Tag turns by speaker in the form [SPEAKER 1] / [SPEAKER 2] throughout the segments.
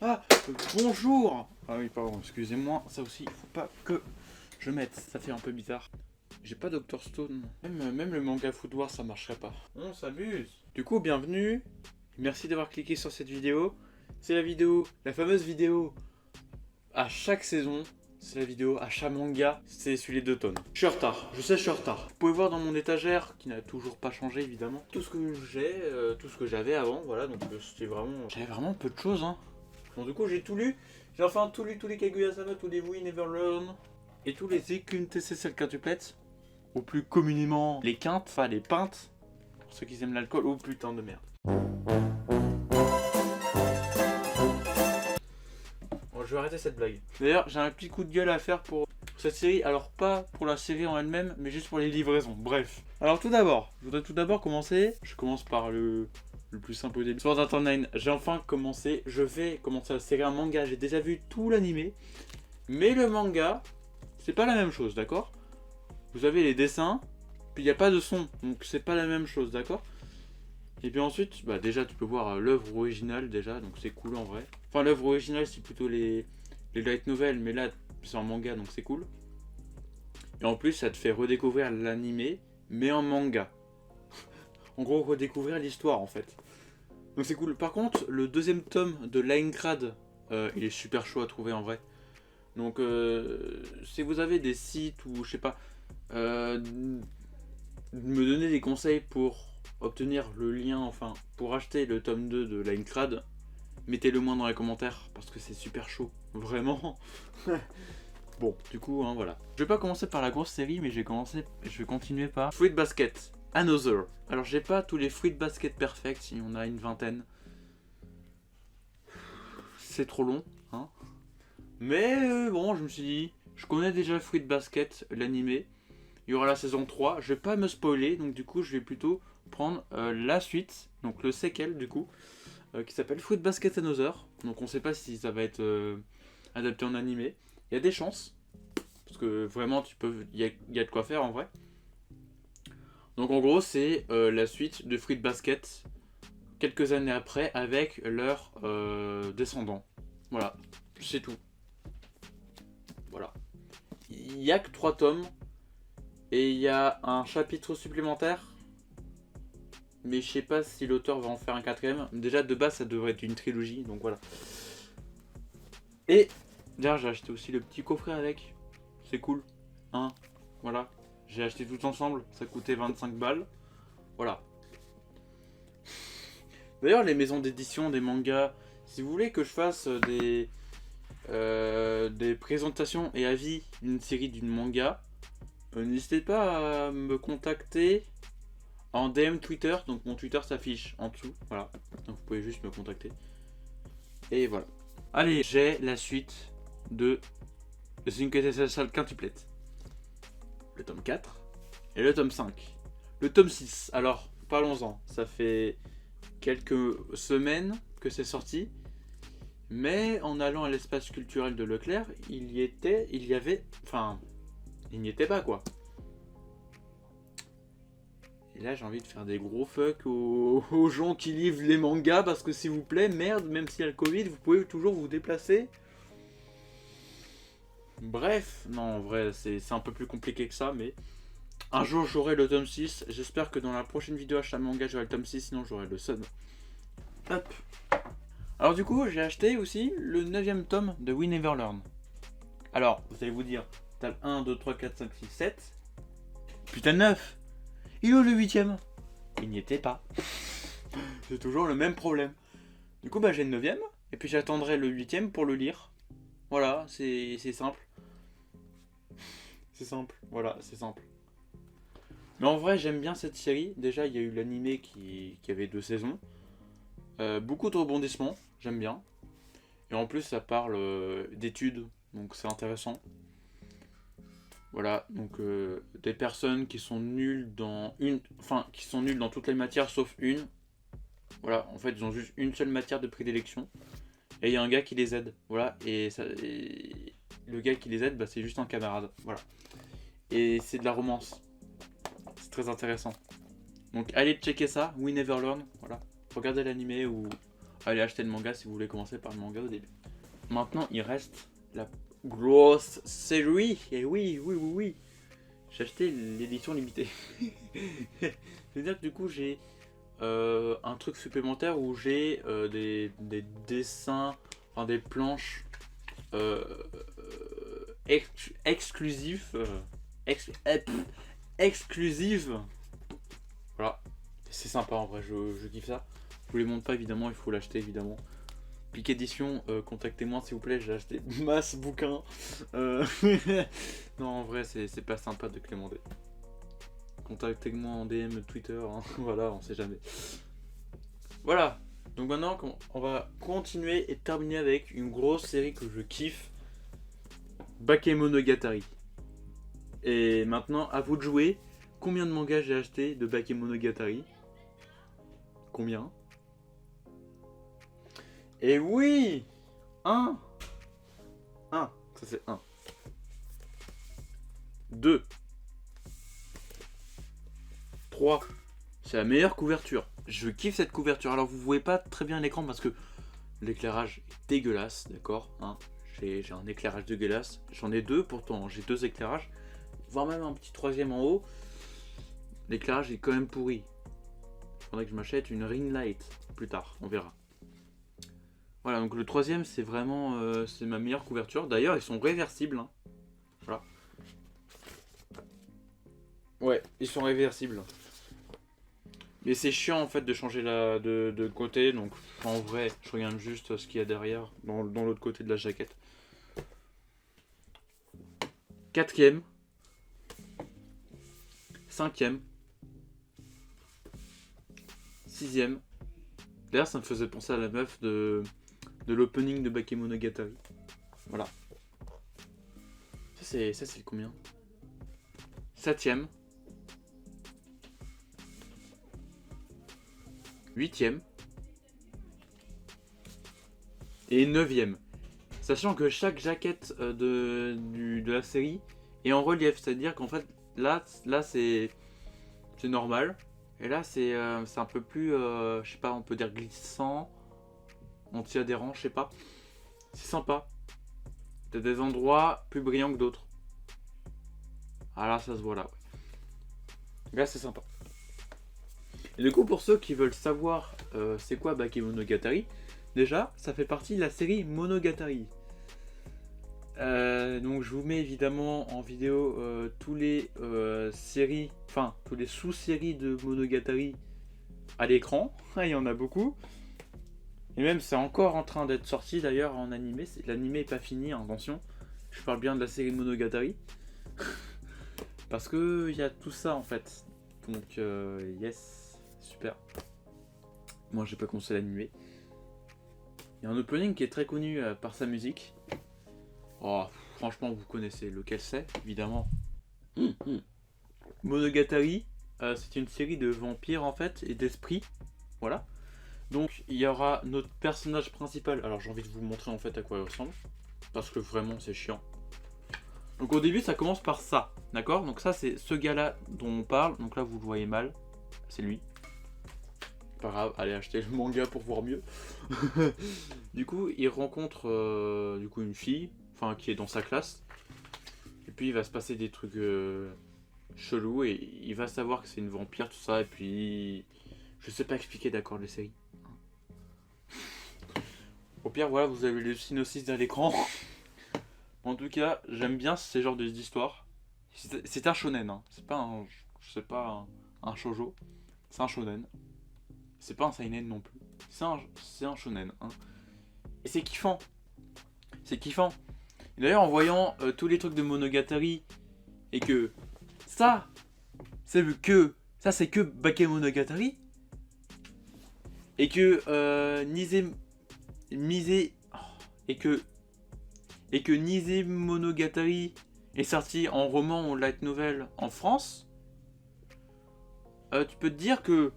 [SPEAKER 1] Ah, bonjour. Ah oui, pardon, excusez-moi, ça aussi, il faut pas que je mette, ça fait un peu bizarre. J'ai pas Dr Stone. Même le manga Food Wars, ça marcherait pas. On s'amuse. Du coup, bienvenue. Merci d'avoir cliqué sur cette vidéo. C'est la fameuse vidéo à chaque saison. C'est la vidéo à chaque manga. C'est celui d'automne. Je suis en retard. Je sais, je suis en retard. Vous pouvez voir dans mon étagère, qui n'a toujours pas changé évidemment, tout ce que j'ai, tout ce que j'avais avant. Voilà, donc j'avais vraiment peu de choses. Hein. Donc du coup, j'ai tout lu. J'ai enfin tout lu, tous les Kaguya-sama, tous les We Never Learn et tous les Zekun TCCL quintuplets. Ou plus communément les quintes, enfin les pintes, pour ceux qui aiment l'alcool. Oh putain de merde. Bon, je vais arrêter cette blague. D'ailleurs, j'ai un petit coup de gueule à faire pour cette série. Alors pas pour la série en elle-même, mais juste pour les livraisons. Bref. Alors tout d'abord, je voudrais tout d'abord commencer. Je commence par le plus simple au début. Sword Art Online, j'ai enfin commencé. Je vais commencer la série en manga. J'ai déjà vu tout l'animé. Mais le manga, c'est pas la même chose, d'accord ? Vous avez les dessins, puis il n'y a pas de son, donc c'est pas la même chose, d'accord ? Et puis ensuite, bah déjà tu peux voir l'œuvre originale déjà, donc c'est cool en vrai. Enfin l'œuvre originale c'est plutôt les light novels, mais là c'est en manga donc c'est cool. Et en plus ça te fait redécouvrir l'animé, mais en manga. En gros redécouvrir l'histoire en fait. Donc c'est cool. Par contre le deuxième tome de Linecrad, il est super chaud à trouver en vrai. Donc si vous avez des sites ou je sais pas, me donner des conseils pour obtenir le lien, enfin pour acheter le tome 2 de Linecrad, mettez-le moins dans les commentaires parce que c'est super chaud, vraiment. Bon, du coup, hein, voilà. Je vais pas commencer par la grosse série, mais je vais continuer par Fruit Basket, Another. Alors j'ai pas tous les Fruit Basket perfects, il y en a une vingtaine. C'est trop long, hein. Mais bon, je me suis dit, je connais déjà Fruit Basket, l'animé. Il y aura la saison 3, je vais pas me spoiler, donc du coup je vais plutôt prendre la suite, donc le sequel du coup, qui s'appelle Fruit Basket Another. Donc on sait pas si ça va être adapté en animé. Il y a des chances, parce que vraiment il y a de quoi faire en vrai. Donc en gros c'est la suite de Fruit Basket, quelques années après, avec leurs descendants. Voilà, c'est tout. Voilà. Il n'y a que 3 tomes. Et il y a un chapitre supplémentaire. Mais je sais pas si l'auteur va en faire un 4ème. Déjà de base ça devrait être une trilogie. Donc voilà. Et d'ailleurs j'ai acheté aussi le petit coffret avec. C'est cool. Hein. Voilà. J'ai acheté tout ensemble. Ça coûtait 25 balles. Voilà. D'ailleurs les maisons d'édition des mangas. Si vous voulez que je fasse des présentations et avis d'une série d'une manga, n'hésitez pas à me contacter en DM Twitter. Donc mon Twitter s'affiche en dessous, voilà. Donc vous pouvez juste me contacter. Et voilà. Allez, j'ai la suite de Zinketesal Quintuplet. Le tome 4 et le tome 5. Le tome 6, alors parlons-en. Ça fait quelques semaines que c'est sorti. Mais en allant à l'espace culturel de Leclerc, il n'y était pas quoi. Et là j'ai envie de faire des gros fuck aux gens qui livrent les mangas parce que s'il vous plaît, merde, même s'il y a le Covid, vous pouvez toujours vous déplacer. Bref, non en vrai c'est un peu plus compliqué que ça, mais un jour j'aurai le tome 6. J'espère que dans la prochaine vidéo achat manga j'aurai le tome 6, sinon j'aurai le Sun. Hop. Alors du coup j'ai acheté aussi le 9ème tome de We Never Learn. Alors vous allez vous dire, t'as 1, 2, 3, 4, 5, 6, 7. Putain 9. Il est où le 8ème? Il n'y était pas. C'est toujours le même problème. Du coup bah j'ai le 9ème, et puis j'attendrai le 8ème pour le lire. Voilà, c'est simple. C'est simple, voilà, c'est simple. Mais en vrai j'aime bien cette série. Déjà il y a eu l'animé qui avait 2 saisons. Beaucoup de rebondissements, j'aime bien. Et en plus ça parle d'études, donc c'est intéressant. Voilà, donc des personnes qui sont nulles qui sont nulles dans toutes les matières sauf une. Voilà, en fait ils ont juste une seule matière de prédilection. Et il y a un gars qui les aide, voilà, et le gars qui les aide, bah, c'est juste un camarade, voilà. Et c'est de la romance. C'est très intéressant. Donc allez checker ça, We Never Learn, voilà. regardez l'animé ou allez acheter le manga si vous voulez commencer par le manga au début. Maintenant, il reste la grosse série. Et oui. J'ai acheté l'édition limitée. C'est-à-dire que du coup, j'ai un truc supplémentaire où j'ai des dessins, enfin des planches exclusives. Exclusives. Voilà. C'est sympa en vrai, je kiffe ça. Je vous les montre pas évidemment, il faut l'acheter évidemment. Pic Édition, contactez-moi s'il vous plaît, j'ai acheté masse bouquins. Non en vrai c'est pas sympa de clémenter. Contactez-moi en DM Twitter, hein. Voilà, on sait jamais. Voilà, donc maintenant on va continuer et terminer avec une grosse série que je kiffe. Bakemonogatari. Et maintenant à vous de jouer. Combien de mangas j'ai acheté de Bakemonogatari? Combien? Et oui, un, ça c'est 1. 2. 3. C'est la meilleure couverture. Je kiffe cette couverture. Alors vous voyez pas très bien l'écran parce que l'éclairage est dégueulasse, d'accord, hein. J'ai un éclairage dégueulasse. J'en ai 2 pourtant, j'ai 2 éclairages. Voire même un petit 3e en haut. L'éclairage est quand même pourri. Il faudrait que je m'achète une ring light plus tard, on verra. Voilà, donc le 3e c'est vraiment c'est ma meilleure couverture. D'ailleurs ils sont réversibles, hein. Voilà. Ouais, ils sont réversibles. Mais c'est chiant en fait de changer de côté, donc en vrai je regarde juste ce qu'il y a derrière, dans l'autre côté de la jaquette. 4e. 5e. 6e. D'ailleurs ça me faisait penser à la meuf de l'opening de Bakemonogatari. Voilà. Ça c'est le combien? 7e. 8e. Et 9e. Sachant que chaque jaquette de la série est en relief. C'est-à-dire qu'en fait là c'est normal. Et là c'est un peu plus, je sais pas, on peut dire glissant, anti-adhérent, je sais pas. C'est sympa. T'as des endroits plus brillants que d'autres. Ah là ça se voit là. Ouais. Là c'est sympa. Et du coup pour ceux qui veulent savoir c'est quoi Bakemonogatari, déjà ça fait partie de la série Monogatari. Donc je vous mets évidemment en vidéo tous les séries, enfin tous les sous-séries de Monogatari à l'écran. Il y en a beaucoup. Et même c'est encore en train d'être sorti d'ailleurs en animé. L'animé n'est pas fini, hein, attention. Je parle bien de la série Monogatari. Parce que il y a tout ça en fait. Donc yes, super. Moi j'ai pas commencé l'animé. Il y a un opening qui est très connu par sa musique. Oh, franchement vous connaissez lequel c'est, évidemment. Monogatari, c'est une série de vampires en fait et d'esprits. Voilà. Donc il y aura notre personnage principal. Alors j'ai envie de vous montrer en fait à quoi il ressemble. Parce que vraiment c'est chiant. Donc au début ça commence par ça. D'accord? Donc ça c'est ce gars là dont on parle. Donc là vous le voyez mal. C'est lui. Pas grave, allez acheter le manga pour voir mieux. Du coup il rencontre du coup une fille. Enfin qui est dans sa classe. Et puis il va se passer des trucs chelous. Et il va savoir que c'est une vampire tout ça. Et puis je sais pas expliquer d'accord les séries. Au pire, voilà, vous avez le synopsis à l'écran. En tout cas, j'aime bien ces genres d'histoires. C'est un shonen, hein. C'est pas un shoujo. C'est un shonen. C'est pas un seinen non plus. C'est un shonen, hein. Et c'est kiffant. C'est kiffant. Et d'ailleurs, en voyant tous les trucs de Monogatari et que ça, c'est que Bakemonogatari et que et que Nise Monogatari est sorti en roman ou light novel en France, tu peux te dire que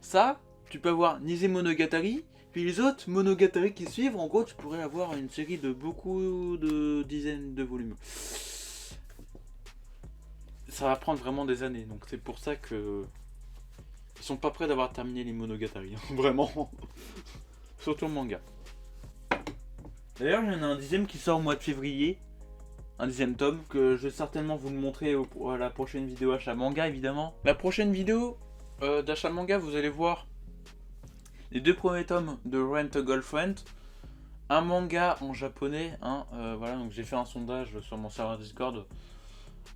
[SPEAKER 1] ça, tu peux avoir Nise Monogatari, puis les autres Monogatari qui suivent, en gros tu pourrais avoir une série de beaucoup de dizaines de volumes. Ça va prendre vraiment des années, donc c'est pour ça que Ils sont pas prêts d'avoir terminé les Monogatari, hein, vraiment. Surtout le manga. D'ailleurs, il y en a un 10e qui sort au mois de février. Un 10e tome que je vais certainement vous le montrer à la prochaine vidéo achat manga, évidemment. La prochaine vidéo d'achat manga, vous allez voir les 2 premiers tomes de Rent a Girlfriend. Un manga en japonais, hein, voilà, donc j'ai fait un sondage sur mon serveur Discord.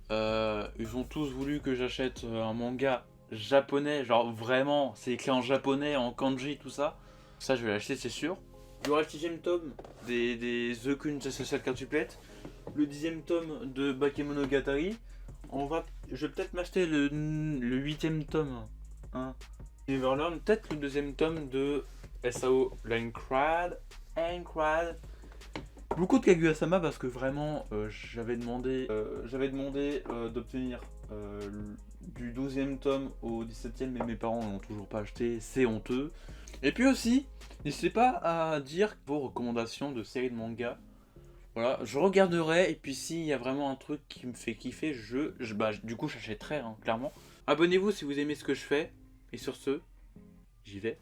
[SPEAKER 1] Ils ont tous voulu que j'achète un manga japonais, genre vraiment, c'est écrit en japonais, en kanji, tout ça. Ça, je vais l'acheter, c'est sûr. Il y aura le 6e tome des The Kun Social Quintuplets, le 10e tome de Bakemonogatari. Je vais peut-être m'acheter le 8e tome, hein, Neverland, peut-être le 2e tome de SAO Lankrad. Beaucoup de Kaguya-sama parce que vraiment j'avais demandé d'obtenir du 12e tome au 17e, mais mes parents n'ont toujours pas acheté, c'est honteux. Et puis aussi, n'hésitez pas à dire vos recommandations de séries de manga. Voilà, je regarderai, et puis s'il y a vraiment un truc qui me fait kiffer, du coup j'achèterai, hein, clairement. Abonnez-vous si vous aimez ce que je fais, et sur ce, j'y vais.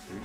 [SPEAKER 1] Salut.